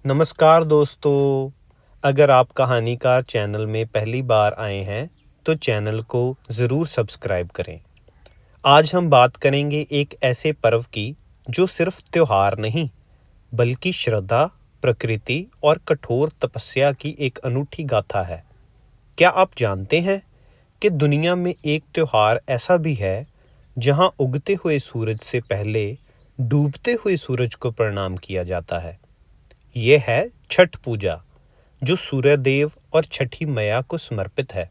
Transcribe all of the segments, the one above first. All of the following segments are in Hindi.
नमस्कार दोस्तों। अगर आप कहानीकार चैनल में पहली बार आए हैं तो चैनल को ज़रूर सब्सक्राइब करें। आज हम बात करेंगे एक ऐसे पर्व की जो सिर्फ त्योहार नहीं बल्कि श्रद्धा, प्रकृति और कठोर तपस्या की एक अनूठी गाथा है। क्या आप जानते हैं कि दुनिया में एक त्योहार ऐसा भी है जहां उगते हुए सूरज से पहले डूबते हुए सूरज को प्रणाम किया जाता है। ये है छठ पूजा, जो सूर्यदेव और छठी मैया को समर्पित है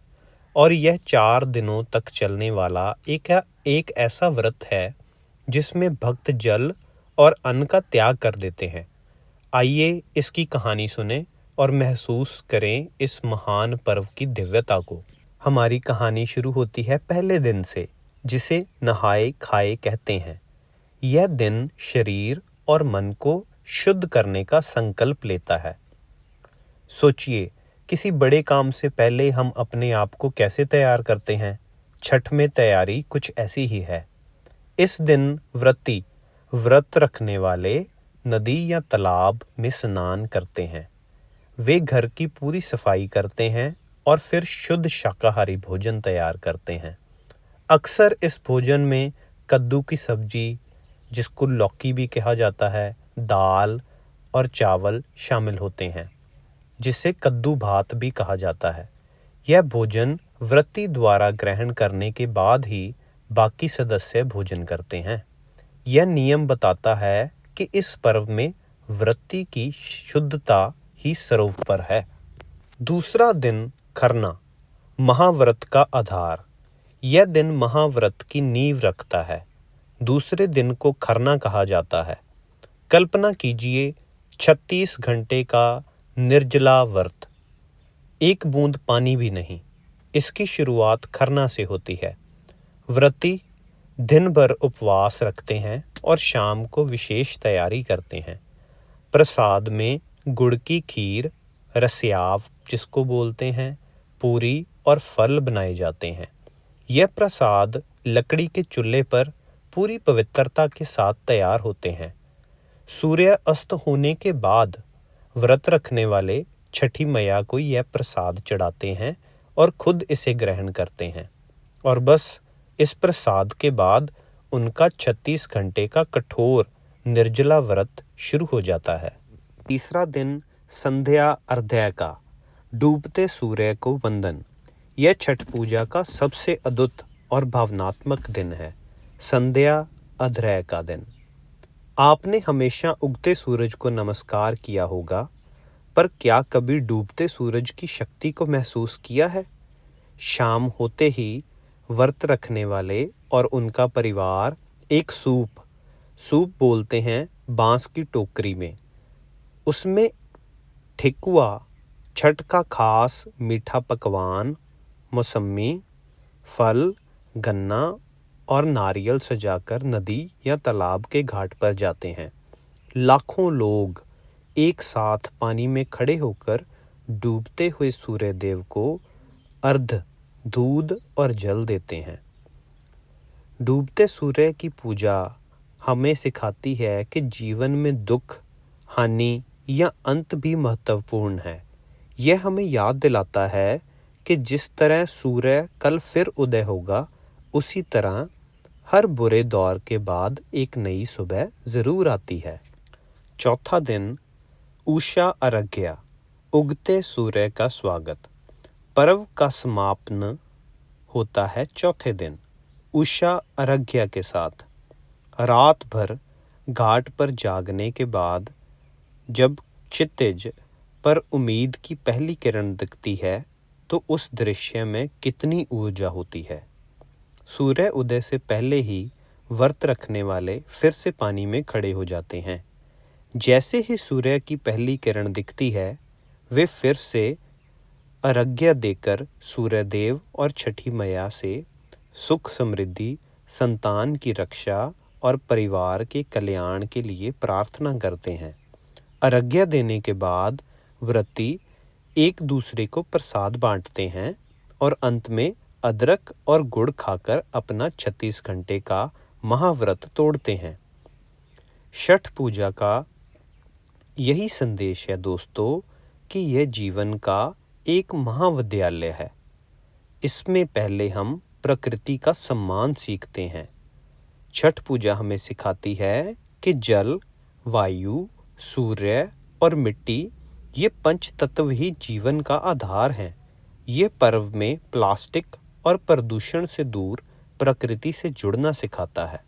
और यह 4 दिनों तक चलने वाला एक ऐसा व्रत है जिसमें भक्त जल और अन्न का त्याग कर देते हैं। आइए इसकी कहानी सुने और महसूस करें इस महान पर्व की दिव्यता को। हमारी कहानी शुरू होती है पहले दिन से, जिसे नहाए खाए कहते हैं। यह दिन शरीर और मन को शुद्ध करने का संकल्प लेता है। सोचिए, किसी बड़े काम से पहले हम अपने आप को कैसे तैयार करते हैं। छठ में तैयारी कुछ ऐसी ही है। इस दिन व्रत रखने वाले नदी या तालाब में स्नान करते हैं। वे घर की पूरी सफाई करते हैं और फिर शुद्ध शाकाहारी भोजन तैयार करते हैं। अक्सर इस भोजन में कद्दू की सब्जी, जिसको लौकी भी कहा जाता है, दाल और चावल शामिल होते हैं, जिसे कद्दू भात भी कहा जाता है। यह भोजन व्रती द्वारा ग्रहण करने के बाद ही बाकी सदस्य भोजन करते हैं। यह नियम बताता है कि इस पर्व में व्रती की शुद्धता ही सर्वोपरि है। दूसरा दिन खरना, महाव्रत का आधार। यह दिन महाव्रत की नींव रखता है। दूसरे दिन को खरना कहा जाता है। कल्पना कीजिए, 36 घंटे का निर्जला व्रत, एक बूंद पानी भी नहीं। इसकी शुरुआत खरना से होती है। व्रती दिन भर उपवास रखते हैं और शाम को विशेष तैयारी करते हैं। प्रसाद में गुड़ की खीर, रस्याव जिसको बोलते हैं, पूरी और फल बनाए जाते हैं। यह प्रसाद लकड़ी के चूल्हे पर पूरी पवित्रता के साथ तैयार होते हैं। सूर्य अस्त होने के बाद व्रत रखने वाले छठी मैया को यह प्रसाद चढ़ाते हैं और खुद इसे ग्रहण करते हैं। और बस इस प्रसाद के बाद उनका 36 घंटे का कठोर निर्जला व्रत शुरू हो जाता है। तीसरा दिन संध्या अर्घ्य का, डूबते सूर्य को वंदन। यह छठ पूजा का सबसे अद्भुत और भावनात्मक दिन है। संध्या अर्घ्य का दिन। आपने हमेशा उगते सूरज को नमस्कार किया होगा, पर क्या कभी डूबते सूरज की शक्ति को महसूस किया है? शाम होते ही व्रत रखने वाले और उनका परिवार एक सूप बोलते हैं, बांस की टोकरी में। उसमें ठेकुआ, छठ का खास मीठा पकवान, मौसमी, फल, गन्ना और नारियल सजाकर नदी या तालाब के घाट पर जाते हैं। लाखों लोग एक साथ पानी में खड़े होकर डूबते हुए सूर्यदेव को अर्घ्य, दूध और जल देते हैं। डूबते सूर्य की पूजा हमें सिखाती है कि जीवन में दुख, हानि या अंत भी महत्वपूर्ण है। यह हमें याद दिलाता है कि जिस तरह सूर्य कल फिर उदय होगा, उसी तरह हर बुरे दौर के बाद एक नई सुबह ज़रूर आती है। चौथा दिन उषा अर्घ्य, उगते सूर्य का स्वागत। पर्व का समापन होता है चौथे दिन उषा अर्घ्य के साथ। रात भर घाट पर जागने के बाद जब क्षितिज पर उम्मीद की पहली किरण दिखती है, तो उस दृश्य में कितनी ऊर्जा होती है। सूर्य उदय से पहले ही व्रत रखने वाले फिर से पानी में खड़े हो जाते हैं। जैसे ही सूर्य की पहली किरण दिखती है, वे फिर से अर्घ्य देकर सूर्यदेव और छठी मैया से सुख समृद्धि, संतान की रक्षा और परिवार के कल्याण के लिए प्रार्थना करते हैं। अर्घ्य देने के बाद व्रती एक दूसरे को प्रसाद बांटते हैं और अंत में अदरक और गुड़ खाकर अपना 36 घंटे का महाव्रत तोड़ते हैं। छठ पूजा का यही संदेश है दोस्तों कि यह जीवन का एक महाविद्यालय है। इसमें पहले हम प्रकृति का सम्मान सीखते हैं। छठ पूजा हमें सिखाती है कि जल, वायु, सूर्य और मिट्टी ये पंच तत्व ही जीवन का आधार हैं। ये पर्व में प्लास्टिक और प्रदूषण से दूर प्रकृति से जुड़ना सिखाता है।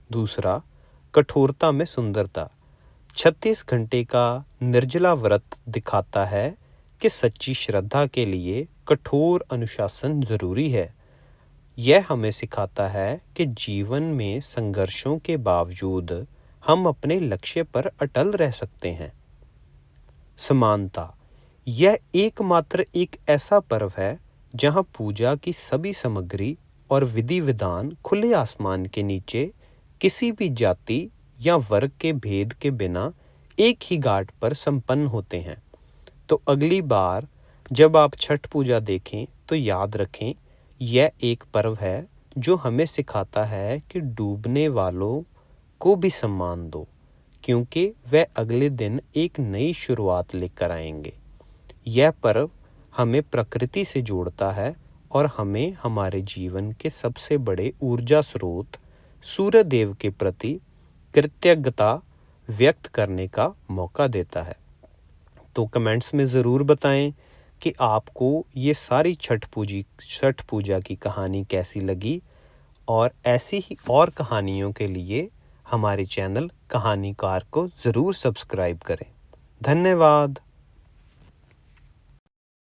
दूसरा, कठोरता में सुंदरता। 36 घंटे का निर्जला व्रत दिखाता है कि सच्ची श्रद्धा के लिए कठोर अनुशासन जरूरी है। यह हमें सिखाता है कि जीवन में संघर्षों के बावजूद हम अपने लक्ष्य पर अटल रह सकते हैं। समानता। यह एकमात्र एक ऐसा पर्व है जहां पूजा की सभी सामग्री और विधि विधान खुले आसमान के नीचे किसी भी जाति या वर्ग के भेद के बिना एक ही घाट पर संपन्न होते हैं। तो अगली बार जब आप छठ पूजा देखें तो याद रखें, यह एक पर्व है जो हमें सिखाता है कि डूबने वालों को भी सम्मान दो, क्योंकि वह अगले दिन एक नई शुरुआत लेकर आएंगे। यह पर्व हमें प्रकृति से जोड़ता है और हमें हमारे जीवन के सबसे बड़े ऊर्जा स्रोत सूर्य देव के प्रति कृतज्ञता व्यक्त करने का मौका देता है। तो कमेंट्स में ज़रूर बताएं कि आपको ये सारी छठ पूजा की कहानी कैसी लगी, और ऐसी ही और कहानियों के लिए हमारे चैनल कहानीकार को ज़रूर सब्सक्राइब करें। धन्यवाद।